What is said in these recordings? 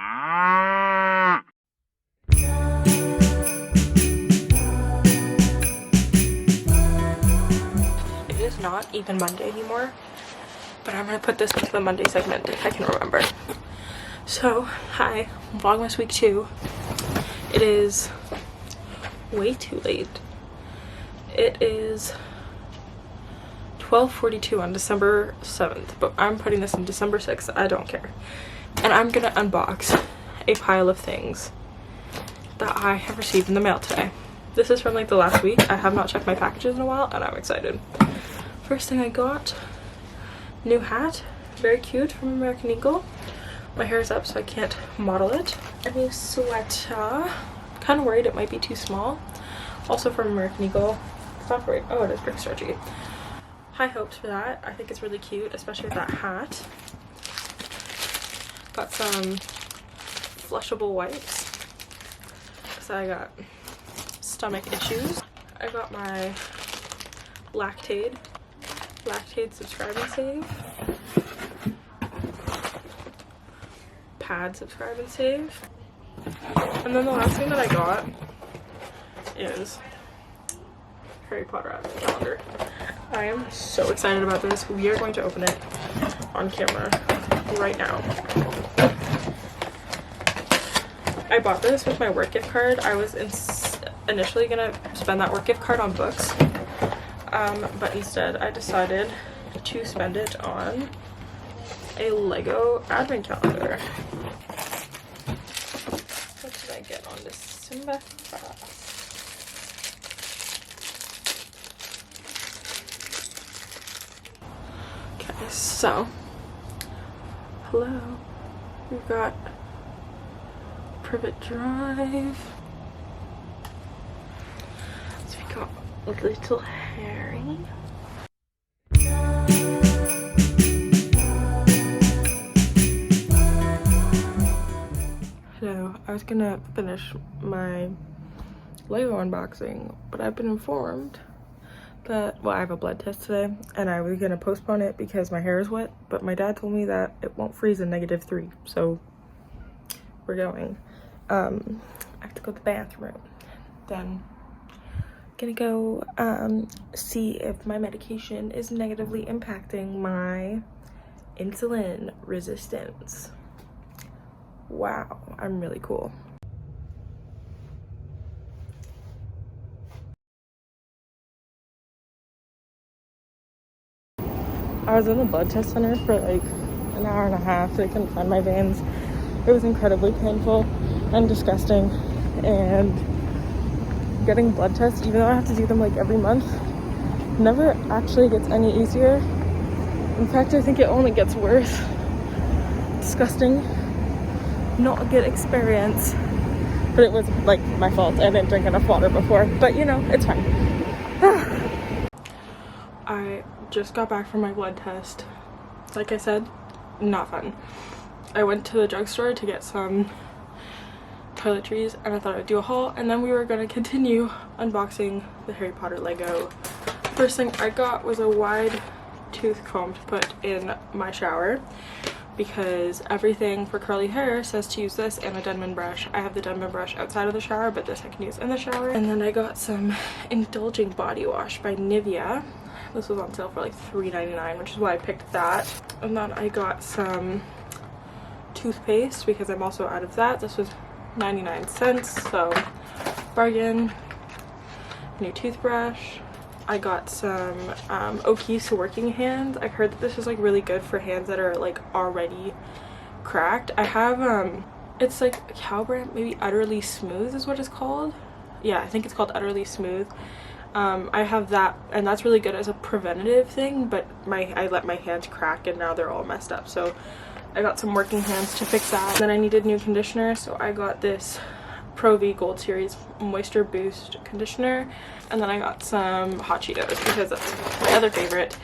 It is not even Monday anymore, but I'm gonna put this into the Monday segment if I can remember. So, hi, Vlogmas week 2. It is way too late. It is 12:42 on December 7th, but I'm putting this in December 6th. I don't care. And I'm gonna unbox a pile of things that I have received in the mail today. This is from like the last week. I have not checked my packages in a while and I'm excited. First thing I got, new hat, very cute, from American Eagle. My hair is up so I can't model it. A new sweater, kind of worried it might be too small. Also from American Eagle. It's not very, oh, it is pretty stretchy. High hopes for that. I think it's really cute, especially with that hat. Got some flushable wipes because I got stomach issues. I got my Lactaid subscribe and save. Pad subscribe and save. And then the last thing that I got is Harry Potter advent calendar. I am so excited about this. We are going to open it on camera right now. I bought this with my work gift card. I was initially gonna spend that work gift card on books, but instead I decided to spend it on a Lego advent calendar. What did I get on December 1st? Okay, so hello, we've got Privet Drive. So we got little Harry. Hello, I was gonna finish my Lego unboxing, but I've been informed that, well, I have a blood test today and I was gonna postpone it because my hair is wet, but my dad told me that it won't freeze in -3, so we're going. I have to go to the bathroom, then gonna go see if my medication is negatively impacting my insulin resistance. Wow, I'm really cool. I was in the blood test center for like an hour and a half. They couldn't find my veins. It was incredibly painful and disgusting, and getting blood tests, even though I have to do them like every month, never actually gets any easier. In fact, I think it only gets worse. Disgusting, not a good experience, but it was like my fault. I didn't drink enough water before, but you know, it's fine. I just got back from my blood test. Like I said, not fun. I went to the drugstore to get some toiletries and I thought I'd do a haul, and then we were going to continue unboxing the Harry Potter Lego. First thing I got was a wide tooth comb to put in my shower because everything for curly hair says to use this and a Denman brush. I have the Denman brush outside of the shower, but this I can use in the shower. And then I got some Indulging Body Wash by Nivea. This was on sale for like $3.99, which is why I picked that. And then I got some toothpaste because I'm also out of that. This was 99 cents, so bargain. New toothbrush. I got some O'Keefe's Working Hands. I've heard that this is like really good for hands that are like already cracked. I have it's like a cow brand, maybe Utterly Smooth is what it's called. Yeah, I think it's called Utterly Smooth. I have that, and that's really good as a preventative thing, but I let my hands crack and now they're all messed up, so I got some Working Hands to fix that. And then I needed new conditioner, so I got this Pro V Gold Series Moisture Boost conditioner, and then I got some Hot Cheetos because that's my other favorite,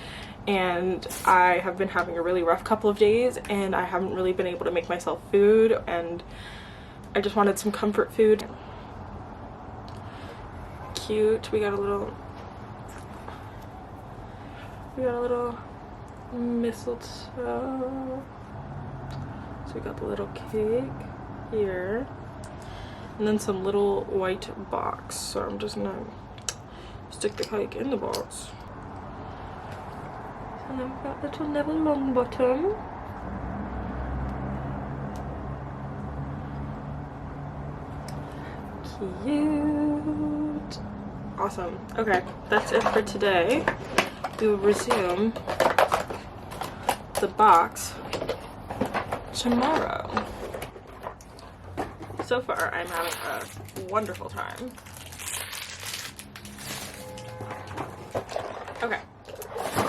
and I have been having a really rough couple of days and I haven't really been able to make myself food, and I just wanted some comfort food. Cute. We got a little mistletoe. So we got the little cake. here. And then some little white box. So I'm just gonna stick the kike in the box. And then we've got little Neville Longbottom. Cute. Awesome. Okay, that's it for today. We will resume the box tomorrow. So far, I'm having a wonderful time. Okay,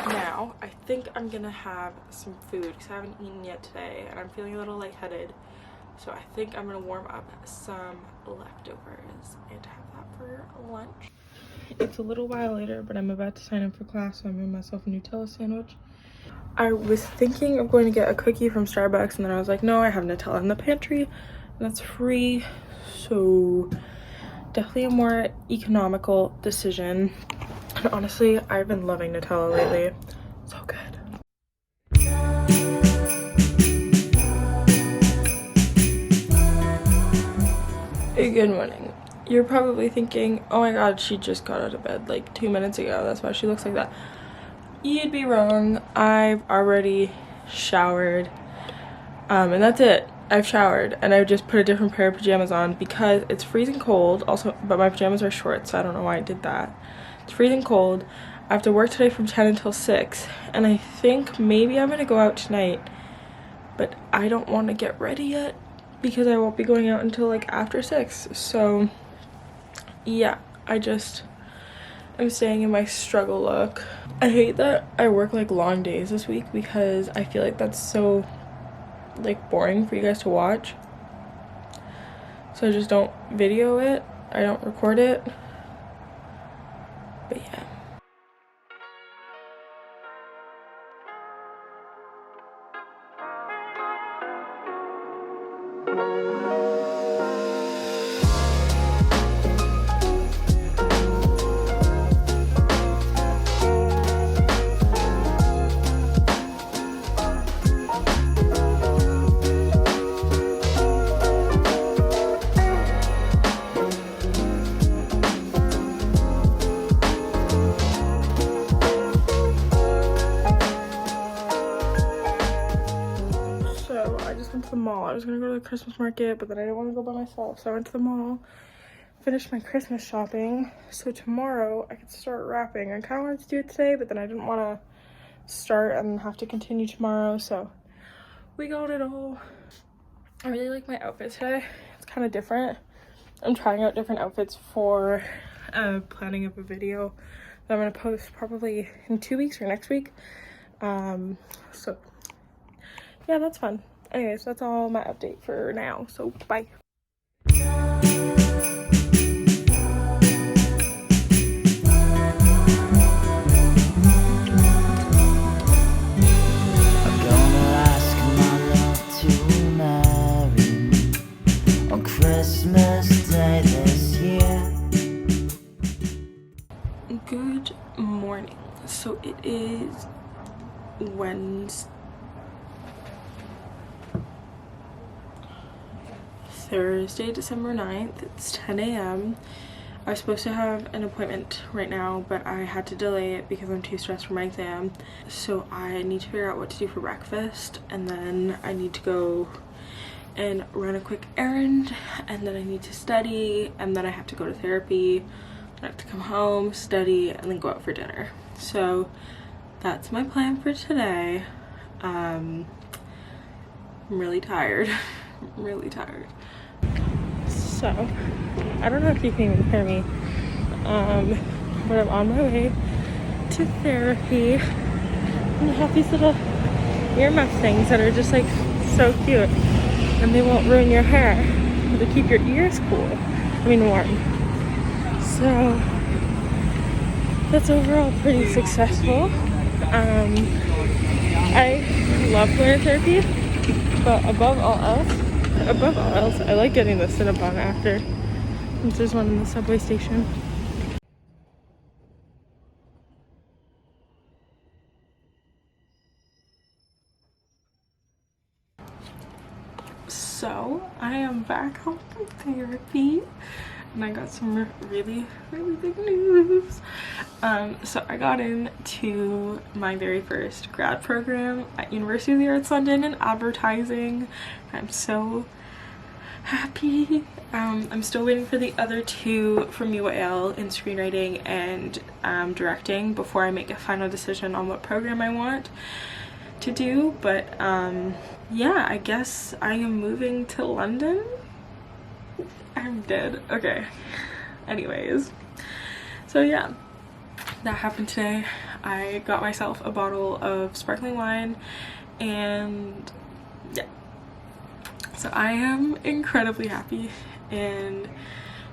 now I think I'm gonna have some food because I haven't eaten yet today and I'm feeling a little lightheaded. So I think I'm gonna warm up some leftovers and have that for lunch. It's a little while later, but I'm about to sign up for class, so I made myself a Nutella sandwich. I was thinking of going to get a cookie from Starbucks, and then I was like, no, I have Nutella in the pantry, and that's free. So definitely a more economical decision. And honestly, I've been loving Nutella lately. So good. Hey, good morning. You're probably thinking, oh my god, she just got out of bed like 2 minutes ago. That's why she looks like that. You'd be wrong. I've already showered. And that's it. I've showered and I've just put a different pair of pajamas on because it's freezing cold. Also, but my pajamas are short, so I don't know why I did that. It's freezing cold. I have to work today from 10 until 6. And I think maybe I'm gonna go out tonight. But I don't want to get ready yet because I won't be going out until like after 6. So yeah, I'm staying in my struggle look. I hate that I work like long days this week because I feel like that's so like boring for you guys to watch. So I just don't video it. I don't record it. But yeah. Went to the mall. I was gonna go to the Christmas market, but then I didn't want to go by myself, so I went to the mall, finished my Christmas shopping, so tomorrow I could start wrapping. I kind of wanted to do it today, but then I didn't want to start and have to continue tomorrow, so we got it all. I really like my outfit today. It's kind of different. I'm trying out different outfits for planning of a video that I'm gonna post probably in 2 weeks or next week. So yeah, that's fun. Anyways, that's all my update for now, so bye. Christmas Day this year. Good morning. So it is Thursday, December 9th. It's 10 a.m. I was supposed to have an appointment right now, but I had to delay it because I'm too stressed for my exam. So I need to figure out what to do for breakfast, and then I need to go and run a quick errand, and then I need to study, and then I have to go to therapy. I have to come home, study, and then go out for dinner. So that's my plan for today. I'm really tired. I'm really tired. So I don't know if you can even hear me, but I'm on my way to therapy, and I have these little earmuff things that are just like so cute, and they won't ruin your hair. They keep your ears cool, warm. So that's overall pretty successful. I love going to therapy, but above all else, I like getting the Cinnabon after, since there's one in the subway station. So I am back home from therapy and I got some really big news. So I got into my very first grad program at University of the Arts London in advertising. I'm so happy. I'm still waiting for the other two from UAL in screenwriting and directing before I make a final decision on what program I want to do, but yeah, I guess I am moving to London. I'm dead. Okay, anyways, so yeah, that happened today. I got myself a bottle of sparkling wine and yeah, so I am incredibly happy and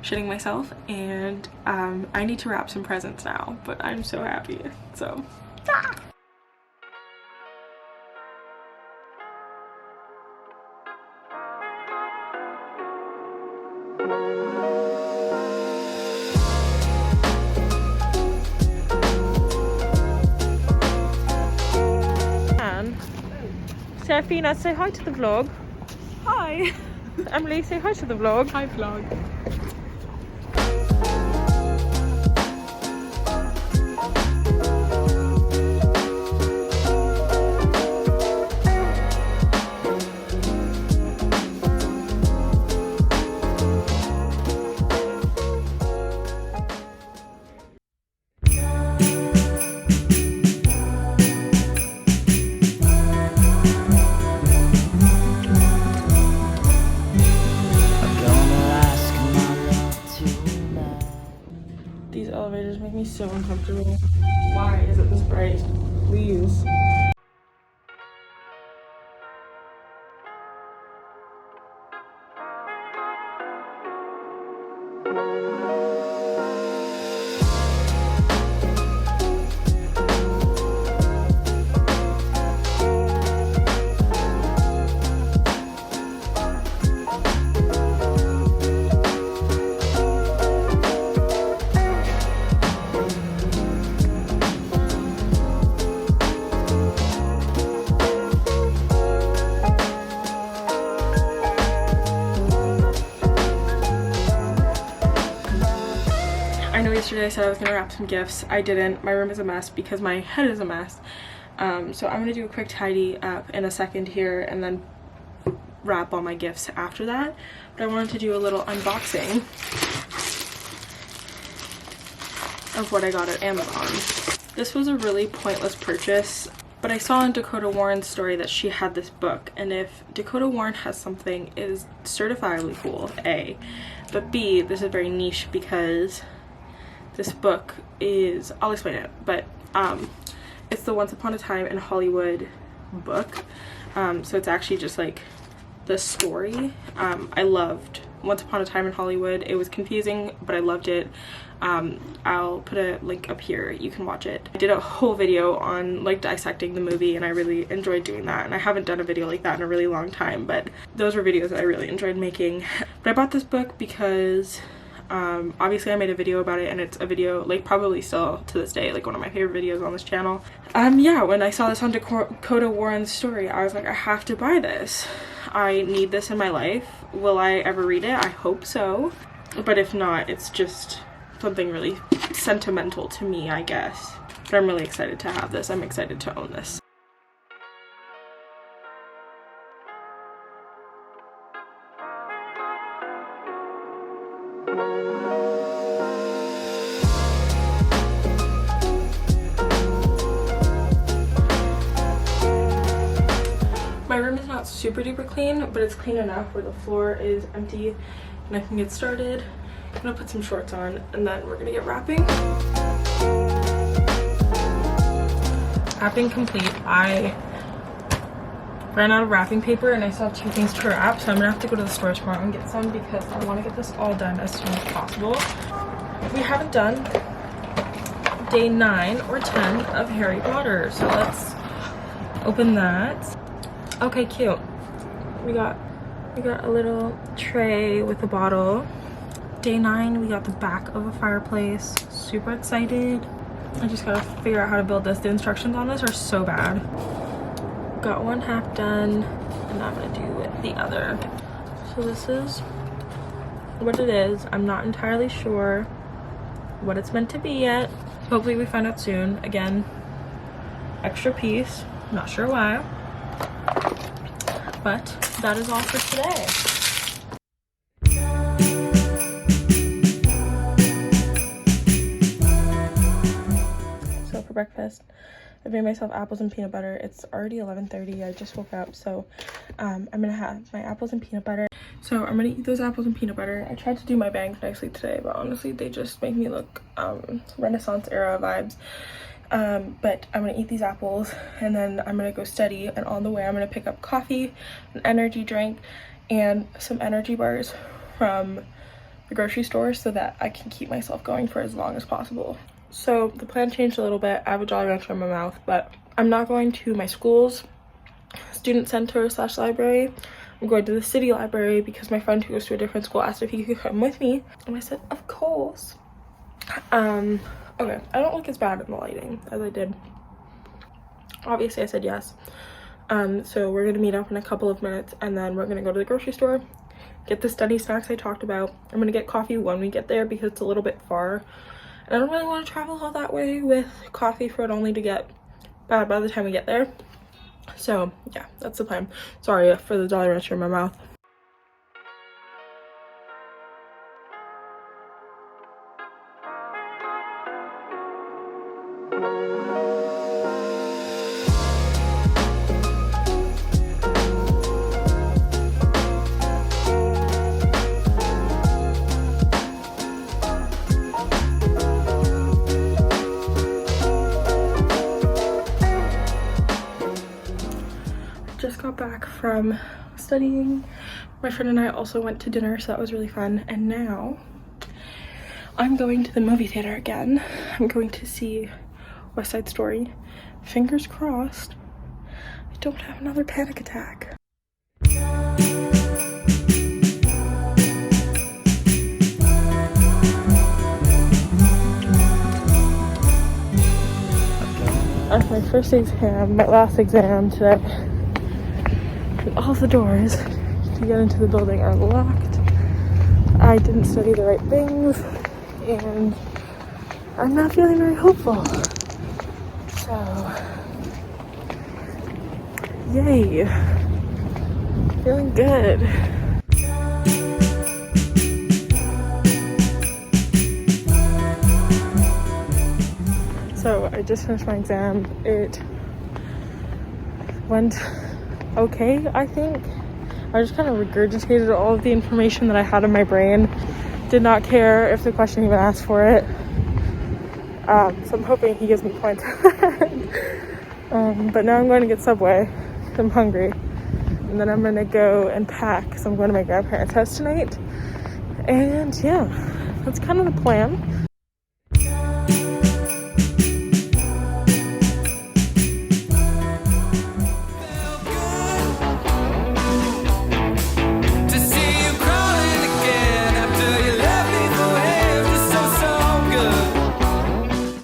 shitting myself, and I need to wrap some presents now, but I'm so happy. So ah! Serafina, say hi to the vlog. Hi. Emily, say hi to the vlog. Hi vlog. Make me so uncomfortable. Why is it this bright? Please. Yesterday I said I was gonna wrap some gifts. I didn't. My room is a mess because my head is a mess. So I'm gonna do a quick tidy up in a second here and then wrap all my gifts after that. But I wanted to do a little unboxing of what I got at Amazon. This was a really pointless purchase, but I saw in Dakota Warren's story that she had this book, and if Dakota Warren has something, it is certifiably cool, A. But B, this is very niche because this book is, I'll explain it, but it's the Once Upon a Time in Hollywood book. So it's actually just like the story. I loved Once Upon a Time in Hollywood. It was confusing, but I loved it. I'll put a link up here. You can watch it. I did a whole video on like dissecting the movie, and I really enjoyed doing that. And I haven't done a video like that in a really long time, but those were videos that I really enjoyed making. But I bought this book because obviously I made a video about it, and it's a video like probably still to this day like one of my favorite videos on this channel. Yeah, when I saw this on Dakota Warren's story, I was like, I have to buy this. I need this in my life. Will I ever read it? I hope so, but if not, it's just something really sentimental to me, I guess. But I'm really excited to have this. I'm excited to own this. My room is not super duper clean, but it's clean enough where the floor is empty and I can get started. I'm gonna put some shorts on and then we're gonna get wrapping. Wrapping complete. I ran out of wrapping paper and I still have 2 things to wrap, so I'm gonna have to go to the store tomorrow and get some because I want to get this all done as soon as possible. We haven't done day 9 or 10 of Harry Potter, so let's open that. Okay, cute. We got a little tray with a bottle. Day 9, we got the back of a fireplace. Super excited. I just gotta figure out how to build this. The instructions on this are so bad. Got 1/2 done. and I'm gonna do the other. So this is what it is. I'm not entirely sure what it's meant to be yet. Hopefully we find out soon. Again, extra piece, not sure why, but that is all for today. So for breakfast, I made myself apples and peanut butter. It's already 11:30. I just woke up, so I'm gonna have my apples and peanut butter. So I'm gonna eat those apples and peanut butter. I tried to do my bangs nicely today, but honestly they just make me look Renaissance era vibes. But I'm gonna eat these apples and then I'm gonna go study, and on the way I'm gonna pick up coffee, an energy drink, and some energy bars from the grocery store so that I can keep myself going for as long as possible. So the plan changed a little bit. I have a Jolly Rancher in my mouth, but I'm not going to my school's student center / library. I'm going to the city library because my friend who goes to a different school asked if he could come with me, and I said of course. Okay, I don't look as bad in the lighting as I did. Obviously I said yes. So we're gonna meet up in a couple of minutes, and then we're gonna go to the grocery store, get the study snacks I talked about. I'm gonna get coffee when we get there because it's a little bit far. I don't really want to travel all that way with coffee for it only to get bad by the time we get there. So yeah, that's the plan. Sorry for the Jolly Rancher in my mouth. Just got back from studying. My friend and I also went to dinner, so that was really fun. And now I'm going to the movie theater again. I'm going to see West Side Story. Fingers crossed I don't have another panic attack. After my first exam, my last exam today, all the doors to get into the building are locked. I didn't study the right things, and I'm not feeling very hopeful. So, yay. Feeling good. So I just finished my exam. It went okay, I think. I just kind of regurgitated all of the information that I had in my brain. Did not care if the question even asked for it. So I'm hoping he gives me points. But now I'm going to get Subway because I'm hungry. And then I'm going to go and pack because I'm going to my grandparents' house tonight. And yeah, that's kind of the plan.